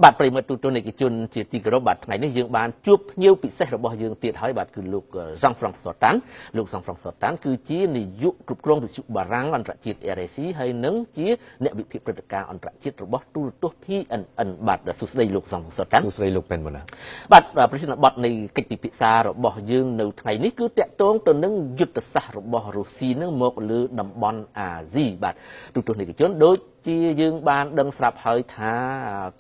បាទប្រិមត្តទូទៅនៃកិច្ចជនជាទីគោរពបាទថ្ងៃនេះយើងបានជួបភ្ញៀវពិសេសរបស់យើងទៀតហើយបាទគឺលោកសង់ហ្វ្រង់សតានលោកសង់ហ្វ្រង់សតានគឺជានាយកគ្រប់គ្រងវិទ្យុបារាំងអន្តរជាតិ RFI ហើយនឹងជាអ្នកវិភាគព្រឹត្តិការណ៍អន្តរជាតិរបស់ទូរទស្សន៍ PNN បាទសួស្តីលោកសង់ហ្វ្រង់សតានសួស្តីលោកពេនបណ្ណាបាទប្រធានបទនៃកិច្ចពិភាក្សារបស់យើងនៅថ្ងៃនេះគឺតាក់ទងទៅនឹងយុទ្ធសាស្ត្ររបស់រុស្ស៊ីនឹងមកលើតំបន់អាស៊ីបាទទូរទស្សនិកជនដូចជាយើងបានដឹងស្រាប់ហើយថា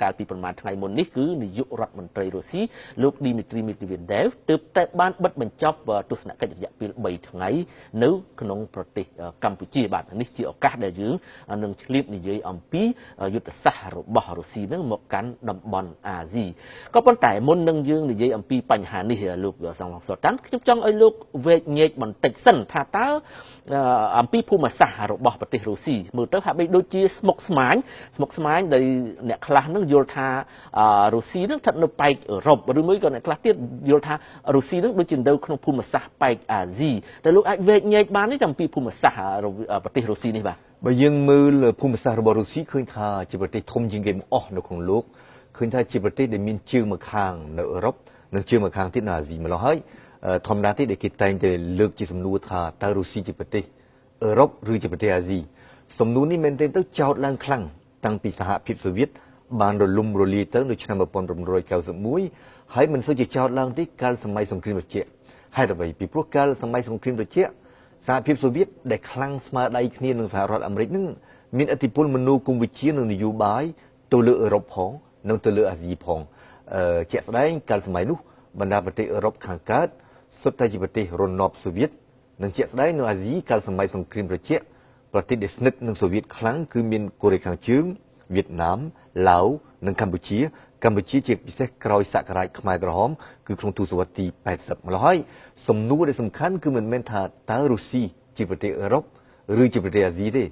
កាលពីប្រហែលថ្ងៃមុននេះគឺនាយករដ្ឋមន្ត្រីរុស្ស៊ីលោកឌីមីទ្រីមីទ្រីវីនដែវទើបតែបានបិទបញ្ចប់ទស្សនកិច្ចរយៈពេល3ថ្ងៃនៅក្នុងប្រទេសកម្ពុជាបាទនេះជាឱកាសដែលយើងនឹងឆ្លៀតនិយាយអំពីយុទ្ធសាស្ត្ររបស់រុស្ស៊ីនឹងមកកាន់តំបន់អាស៊ីក៏ប៉ុន្តែមុននឹងយើងនិយាយអំពីបញ្ហានេះលោកសង្ឃសុតានខ្ញុំចង់ឲ្យលោកវែកញែកបន្តិចសិនថាតើអំពីភូមិសាស្ត្ររបស់ប្រទេសរុស្ស៊ីមើលទៅហាក់បីដូចជាស្មុគស្មាញដែលអ្នកខ្លះនឹងយល់ថារុស្ស៊ីនឹងស្ថិតនៅប៉ែកអឺរ៉ុបឬមួយក៏អ្នកខ្លះទៀតយល់ថារុស្ស៊ីនឹងដូចជានៅក្នុងភូមិសាស្ត្រប៉ែកអាស៊ីតែលោកអាចវែកញែកបានទេអំពីភូមិសាស្ត្រប្រទេសរុស្ស៊ីនេះបាទបើយើងមើលភូមិសាស្ត្ររបស់រុស្ស៊ីឃើញថាជាប្រទេសធំជាងគេបង្អស់នៅក្នុងលោកឃើញថាជាប្រទេសដែលមានជើងម្ខាងនៅអឺរ៉ុបនិងជើងម្ខាងទៀតនៅអាស៊ីម្ល៉េះហើយធម្មតាទេដែលគេតែងតែលើកជាសំណួរថាតើរុស្ស៊ីជាប្រទេសអឺរ៉ុបឬជាប្រទេសអាស៊ីសំណួរនេះមែនទែនទៅចោទឡើងខ្លាំងតាំងពីសហភាពសូវៀតបានរលំរលាយទៅនៅឆ្នាំ1991ហើយមិនសូវជាចោទឡើងទេកាលសម័យសង្គ្រាមត្រជាក់ហេតុអ្វីពីព្រោះកាលសម័យសង្គ្រាមត្រជាក់សហភាពសូវៀតដែលខ្លាំងស្មើដៃគ្នានឹងសហរដ្ឋអាមេរិកនឹងមានឥទ្ធិពលមនោគមវិជ្ជានិងនយោបាយទៅលើអឺរ៉ុបផងនិងទៅលើអាស៊ីផងជាក់ស្ដែងកាលសម័យនោះបណ្ដាប្រទេសអឺរ៉ុបខាងកើតសុទ្ធតែជាប្រទេសរណបសូវៀតនិងជាក់ស្ដែងនៅអាស៊ីកាលសម័យសង្គ្រាមត្រជាក់ប្រទេសដែលស្និទ្ធនឹងសូវៀតខ្លាំងគឺមានកូរ៉េខាងជើងវៀតណាមឡាវនិងកម្ពុជាជាពិសេសក្រោយសករាជខ្មែរក្រហមគឺក្នុងទសវត្សរ៍ទី80ម្ល៉េះហើយសំណួរដែលសំខាន់គឺមិនមែនថាតើរុស្ស៊ីជាប្រទេសអឺរ៉ុបឬជាប្រទេសអាស៊ីទេ